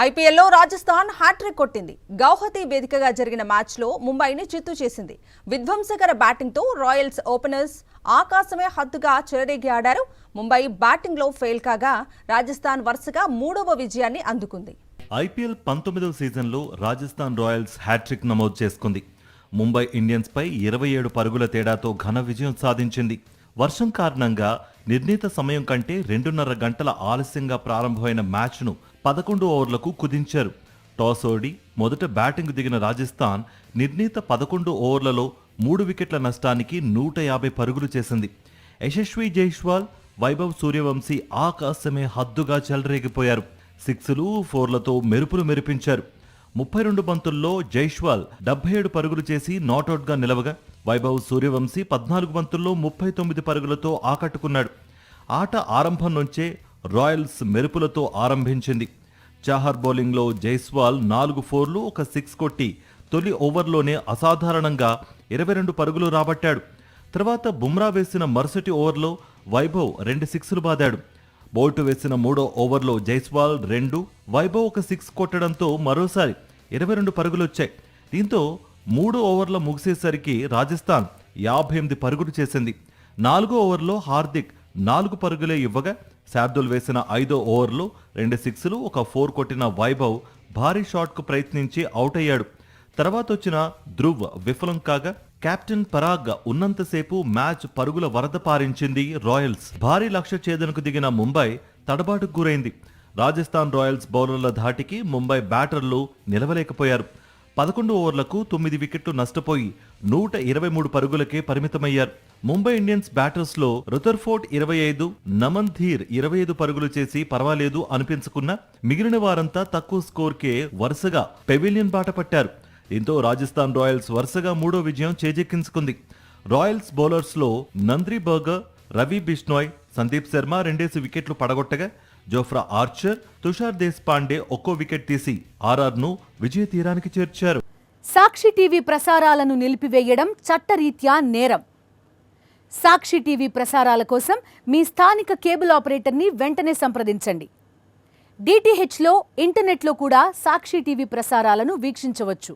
ఐపీఎల్లో రాజస్థాన్ హ్యాట్రిక్ కొట్టింది. గౌహతి వేదికగా జరిగిన మ్యాచ్లో ముంబైని చిత్తు చేసింది. విధ్వంసకర బ్యాటింగ్తో రాయల్స్ ఓపెనర్స్ ఆకాశమే హద్దుగా చెలరేగి ఆడారు. ముంబై బ్యాటింగ్లో ఫెయిల్ కాగా రాజస్థాన్ వరుసగా 3వ విజయాన్ని అందుకుంది. ఐపీఎల్ 19వ సీజన్లో రాజస్థాన్ రాయల్స్ హ్యాట్రిక్ నమోదు చేసుకుంది. ముంబై ఇండియన్స్పై 27 పరుగుల తేడాతో ఘన విజయం సాధించింది. వర్షం కారణంగా నిర్ణీత సమయం కంటే 2.5 గంటల ఆలస్యంగా ప్రారంభమైన మ్యాచ్ను 11 ఓవర్లకు కుదించారు. టాస్ ఓడి మొదట బ్యాటింగ్ దిగిన రాజస్థాన్ నిర్ణీత 11 ఓవర్లలో 3 వికెట్ల నష్టానికి 150 పరుగులు చేసింది. యశస్వి జైస్వాల్, వైభవ్ సూర్యవంశీ ఆకాశమే హద్దుగా చెలరేగిపోయారు. 6లు 4లతో మెరుపులు మెరిపించారు. 32 బంతుల్లో జైస్వాల్ 77 పరుగులు చేసి నాట్అవుట్గా నిలవగా వైభవ్ సూర్యవంశీ 14 బంతుల్లో 39 పరుగులతో ఆకట్టుకున్నాడు. ఆట ఆరంభం నుంచే రాయల్స్ మెరుపులతో ఆరంభించింది. చాహర్ బౌలింగ్లో జైస్వాల్ 4 4లు 1 6 కొట్టి తొలి ఓవర్లోనే అసాధారణంగా 22 పరుగులు రాబట్టాడు. తర్వాత బుమ్రా వేసిన మరుసటి ఓవర్లో వైభవ్ 2 6లు బాదాడు. బోల్ట్ వేసిన 3వ ఓవర్లో జైస్వాల్ 2, వైభవ్ 1 6 కొట్టడంతో మరోసారి 22 పరుగులొచ్చాయి. దీంతో 3 ఓవర్ల ముగిసేసరికి రాజస్థాన్ 58 పరుగులు చేసింది. 4వ ఓవర్లో హార్దిక్ 4 పరుగులే ఇవ్వగా శార్దుల్ వేసిన 5వ ఓవర్లో 2 6లు 1 4 కొట్టిన వైభవ్ భారీ షాట్కు ప్రయత్నించి అవుట్ అయ్యాడు. తర్వాత వచ్చిన ధ్రువ్ విఫలం కాగా కెప్టెన్ పరాగ్ ఉన్నంతసేపు మ్యాచ్ పరుగుల వరద పారించింది రాయల్స్. భారీ లక్ష్య ఛేదనకు దిగిన ముంబై తడబాటుకు గురైంది. రాజస్థాన్ రాయల్స్ బౌలర్ల ధాటికి ముంబై బ్యాటర్లు నిలవలేకపోయారు. 11 ఓవర్లకు 9 వికెట్లు నష్టపోయి 123 పరుగులకే పరిమితమయ్యారు. ముంబై ఇండియన్స్ బ్యాటర్స్లో రుదర్ఫోర్డ్ 25, నమన్ ధీర్ 25 పరుగులు చేసి పర్వాలేదు అనిపించుకున్నా మిగిలిన వారంతా తక్కువ స్కోర్కే వరుసగా పెవిలియన్ బాట పట్టారు. దీంతో రాజస్థాన్ రాయల్స్ వరుసగా 3వ విజయం చేజెక్కించుకుంది. రాయల్స్ బౌలర్స్లో నంద్రి బర్గర్, రవి బిష్నోయ్, సందీప్ శర్మ 2 వికెట్లు పడగొట్టగా Jofra Archer, Tushar Deshpande 1 wicket తీసి ఆర్ఆర్ను విజయ తీరానికి చేర్చారు. సాక్షి టీవీ ప్రసారాలను నిలిపివేయడం చట్టరీత్యా నేరం. సాక్షి టీవీ ప్రసారాల కోసం మీ స్థానిక కేబుల్ ఆపరేటర్ని వెంటనే సంప్రదించండి. డిటిహెచ్లో, ఇంటర్నెట్లో కూడా సాక్షి టీవీ ప్రసారాలను వీక్షించవచ్చు.